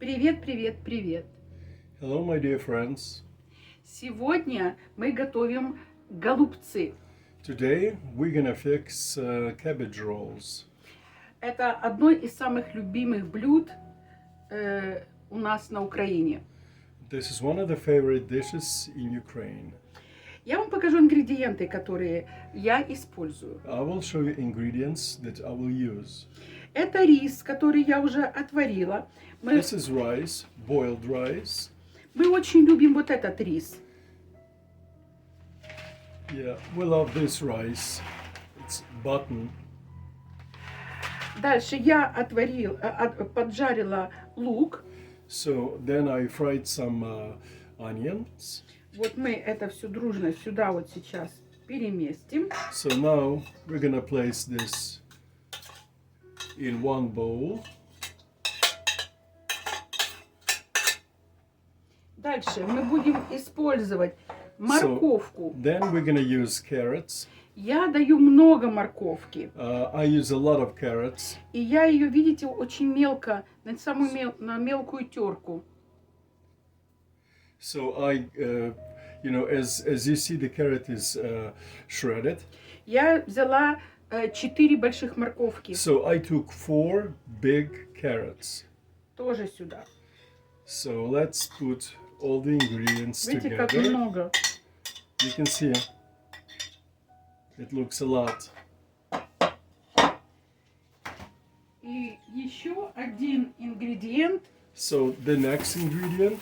Привет, привет, привет! Hello, my dear friends. Сегодня мы готовим голубцы. Today we're gonna fix cabbage rolls. Это одно из самых любимых блюд у нас на Украине. This is one of the favorite dishes in Ukraine. Я вам покажу ингредиенты, которые я использую. I will show you ingredients that I will use. Это рис, который я уже отварила. This is rice, boiled rice. Мы очень любим вот этот рис. Yeah, we love this rice. It's button. Дальше я поджарила лук. So then I fried some onions. Вот мы это все дружно сюда вот сейчас переместим. So now we're gonna place this in one bowl. Дальше мы будем использовать морковку. So then we're gonna use carrots. Я даю много морковки. I use a lot of carrots. И я ее, видите, очень мелко, на мелкую терку. So as you see, the carrot is shredded. Я взяла 4 больших морковки. So I took 4 big carrots. Тоже сюда. So let's put all the ingredients Видите, together. как много. You can see it looks a lot. И еще один ингредиент. So the next ingredient.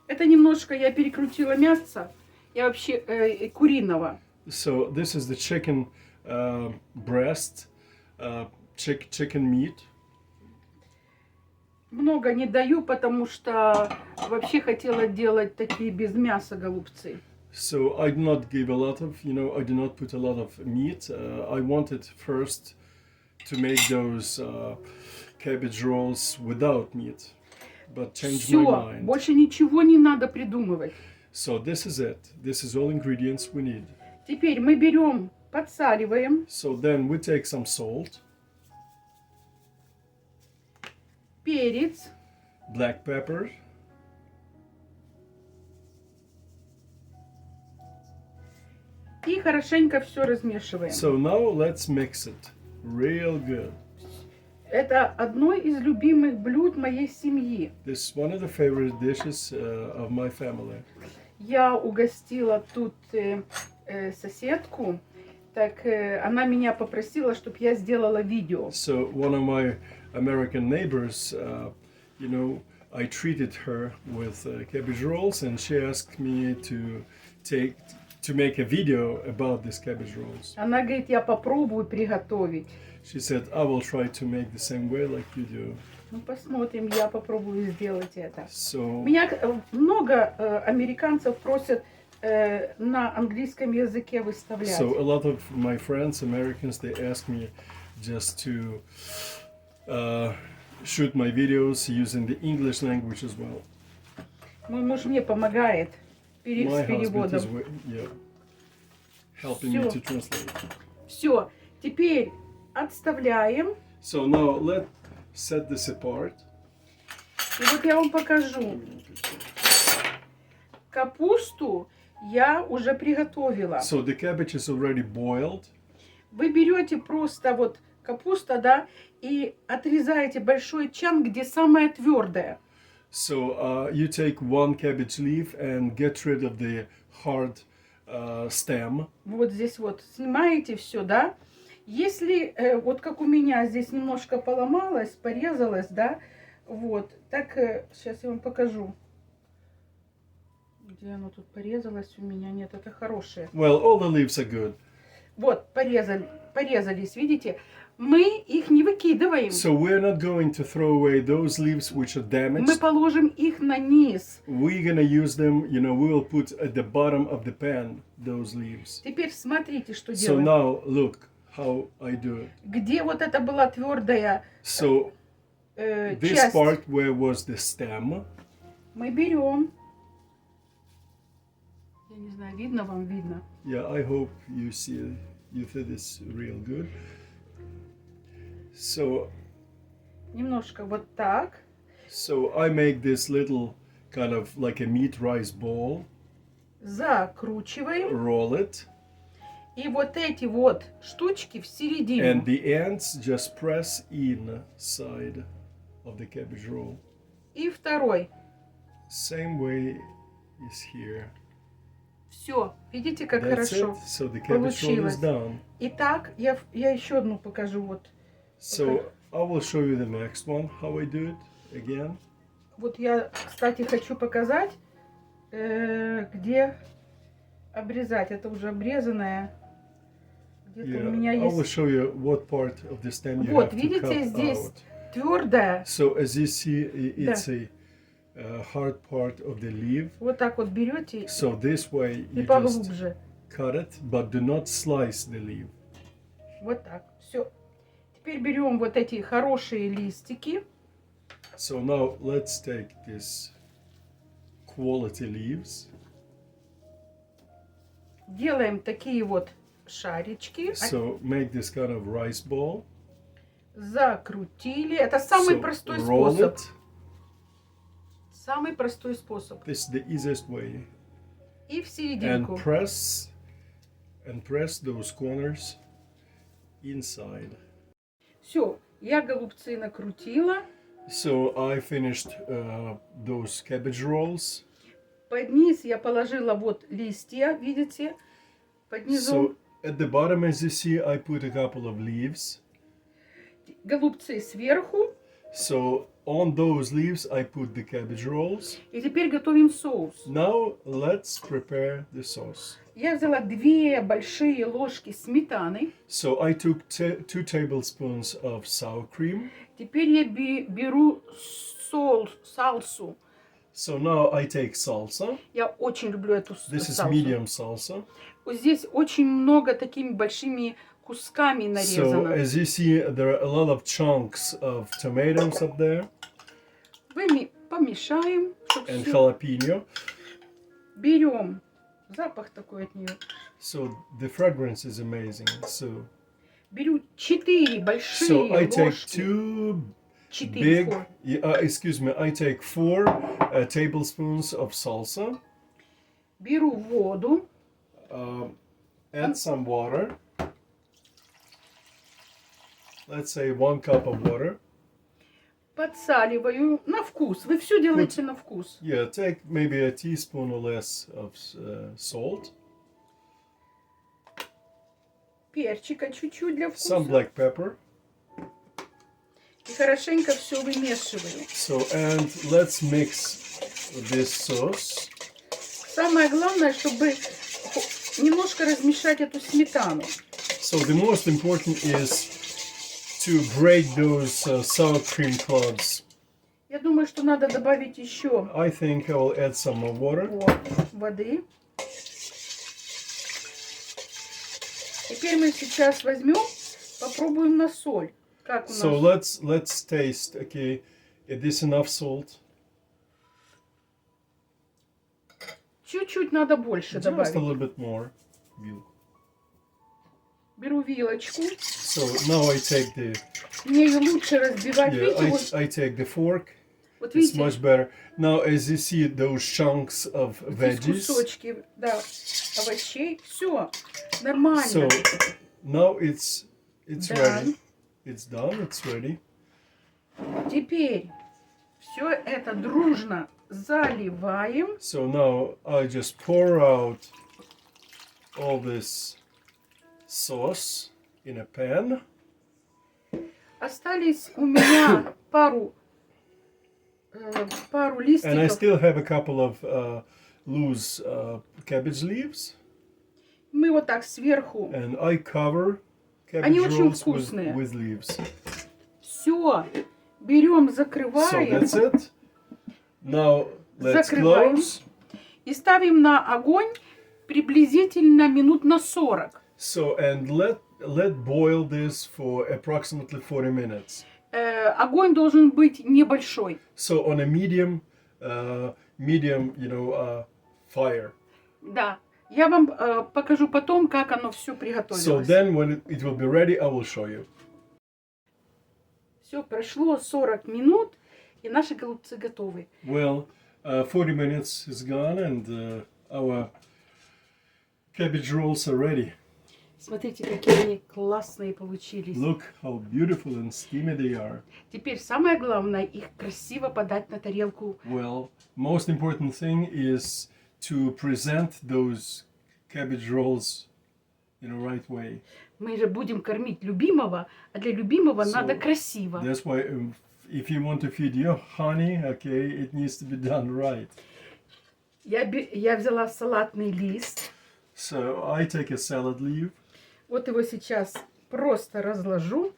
Это немножко я перекрутила мясо. Я вообще куриного. So this is the chicken breast, chicken meat. Много не даю, потому что вообще хотела делать такие без мяса голубцы. So I do not give a lot of, I do not put a lot of meat. I wanted first to make those cabbage rolls without meat, but changed my Все, mind. больше ничего не надо придумывать. So this is it. This is all ingredients we need. Теперь мы берем, подсаливаем. So then we take some salt, Перец, black pepper, и хорошенько все размешиваем. so now let's mix it real good. Это одно из любимых блюд моей семьи. This is one of the favorite dishes of my family. Я угостила тут соседку, так она меня попросила, чтобы я сделала видео. So one of my American neighbors, I treated her with cabbage rolls, and she asked me to make a video about these cabbage rolls. Она говорит, я попробую приготовить. She said, I will try to make the same way like you do. Ну, посмотрим, я попробую сделать это. So, Меня много американцев просят на английском языке выставлять. so a lot of my friends, Americans, they ask me just to shoot my videos using the English language as well. Мой муж мне помогает с My husband переводом. is helping me to translate. Все, теперь отставляем. So now let's set this apart. И вот я вам покажу. Капусту я уже приготовила. So the cabbage is already boiled. Вы берете просто вот капуста, да, и отрезаете большой чан, где самая твердая. So you take one cabbage leaf and get rid of the hard stem. Вот здесь вот снимаете все, да. Если вот как у меня здесь немножко поломалось, порезалось, да, вот, так сейчас я вам покажу. Где оно тут порезалось у меня? Нет, это хорошее. Well, all the leaves are good. Вот, порезались, видите? Мы их не выкидываем. So we're not going to throw away those leaves which are Мы damaged. положим их на низ. We're gonna use them, we will put at the bottom of the pan those leaves. Теперь смотрите, что So делаем. now look how I do it. Где вот это была твердая So this часть, part where was the stem. мы берем. Я не знаю, видно вам, видно. Yeah, I hope you see this real good. So Немножко вот так. So I make this little kind of like a meat rice ball, Закручиваем. roll it, И вот эти вот штучки в середину. and the ends just press inside of the cabbage roll. И второй. Same way is here. Все. Видите, как That's хорошо it. So the cabbage roll получилось. is done. Итак, я еще одну покажу. Вот. So I will show you the next one, how I do it again. Вот я, кстати, хочу показать, где обрезать. Это уже обрезанное. Где-то у меня I will есть show you what part of the stem you Вот, have to видите, cut здесь out. твердое. So as you see, it's a hard part of the leaf. Вот так вот берете So this way и you just поглубже. cut it, but do not slice the leaf. Вот так. Все. Теперь берем вот эти хорошие листики. So now let's take this quality leaves. Делаем такие вот шарички. So make this kind of rice ball. Закрутили. Это самый So простой roll способ. it. Самый простой способ. This is the easiest way. И в And серединку. press those corners inside. Все. Я голубцы накрутила. So I finished those cabbage rolls. Под низ я положила вот листья. Видите? Под низом. So at the bottom, as you see, I put a couple of leaves. Голубцы сверху. So on those leaves, I put the cabbage rolls. И теперь готовим соус. Now let's prepare the sauce. Я взяла 2 большие ложки сметаны. So I took 2 tablespoons of sour cream. Теперь я беру сальсу. So now I take salsa. Я очень люблю эту This is сальсу. medium salsa. Вот здесь очень много такими большими кусками So нарезано. as you see, there are a lot of chunks of tomatoes up there Помешаем. Чтоб and всё. jalapeno. Берем. Запах такой от нее. So the fragrance is amazing. So Беру 4 большие I take ложки. 2 4, big, 4. excuse me, I take 4 tablespoons of salsa. Беру воду. Add some water. Let's say 1 cup of water. Подсаливаю на вкус. Вы все делаете на вкус. Yeah, take maybe a teaspoon or less of salt. Перчика чуть-чуть для Some вкуса. black pepper. И хорошенько все вымешиваю. So, and let's mix this sauce. Самое главное, чтобы немножко размешать эту сметану. So the most important is to break those sour cream clods. Я думаю, что надо добавить еще I think I will add some more water. воды. Теперь мы сейчас возьмем, попробуем на соль. Как у нас? So let's taste. Okay, is this enough salt? Чуть-чуть надо больше Just a добавить. little bit more. Беру вилочку. So now I take the Мне ее лучше разбивать. Видите, вот, I take the fork. вот It's видите, much better. Now as you see those chunks of здесь veggies. кусочки, да, овощей. Все, нормально. So now it's Done. ready. It's done. It's ready. Теперь все это дружно заливаем. So now I just pour out all this sauce in a pan. Остались у меня пару And I листиков. still have a couple of loose cabbage leaves. Мы вот так сверху. And I cover Они cabbage очень rolls вкусные. with leaves. Все. Берем, So закрываем. that's it. Now let's Закрываем. close. И ставим на огонь приблизительно минут на 40. So and let boil this for approximately 40 minutes. Огонь должен быть небольшой. So on a medium, fire. Да. Я вам покажу потом, как оно все So приготовилось. then when it will be ready, I will show you. Все, прошло 40 минут. И наши голубцы готовы. Well, 40 minutes is gone and our cabbage rolls are ready. Смотрите, какие они классные получились. Look how beautiful and steamy they are. Теперь самое главное, их красиво подать на тарелку. Well, most important thing is to present those cabbage rolls in a right way. Мы же будем кормить любимого, а для любимого So, надо красиво. That's why if you want to feed your honey, okay, it needs to be done right. Я взяла салатный лист. So I take a salad leaf. Вот его сейчас просто разложу.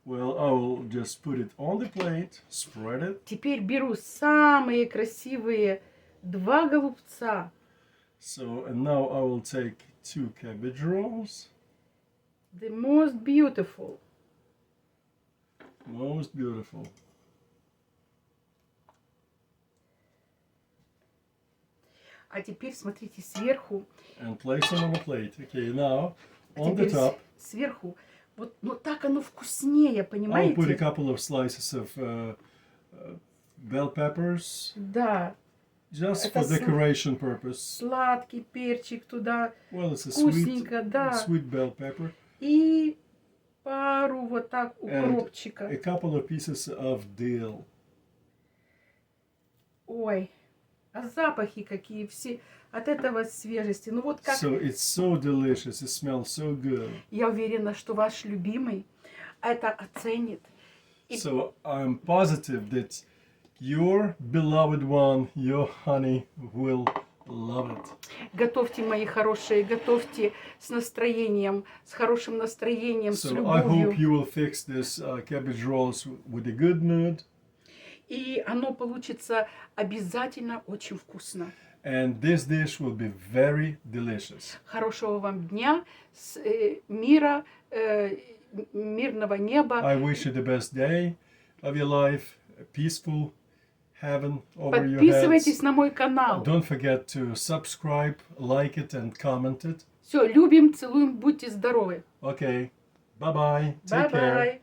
Well, I will just put it on the plate, spread it. Теперь беру самые красивые 2 голубца. So, and now I will take 2 cabbage rolls. The most beautiful. Most beautiful. А теперь смотрите сверху. And place them on the plate. Okay, now on the Теперь top, сверху. Вот, но так оно вкуснее, I'll put a понимаете? couple of slices of bell peppers, Да. just Это for decoration purpose. Сладкий перчик туда. Well, it's a sweet, Вкусненько, да. sweet bell pepper. И пару вот так укропчика. A couple of pieces of dill. Ой, а запахи какие все от этого свежести. Ну вот как So it's so delicious. It smells so good. я уверена, что ваш любимый это оценит. So I'm positive that your beloved one, your honey, will love it. Готовьте, мои хорошие, готовьте с настроением, с хорошим настроением, с So I hope любовью. you will fix this cabbage rolls with a good mood. И оно получится обязательно очень вкусно. And this dish will be very delicious. Хорошего вам дня, мира, мирного неба. I wish you the best day of your life, a peaceful heaven over your heads. Подписывайтесь на мой канал. Don't forget to subscribe, like it, and comment it. Все, любим, целуем, будьте здоровы. Okay, bye-bye. Take care. Bye-bye.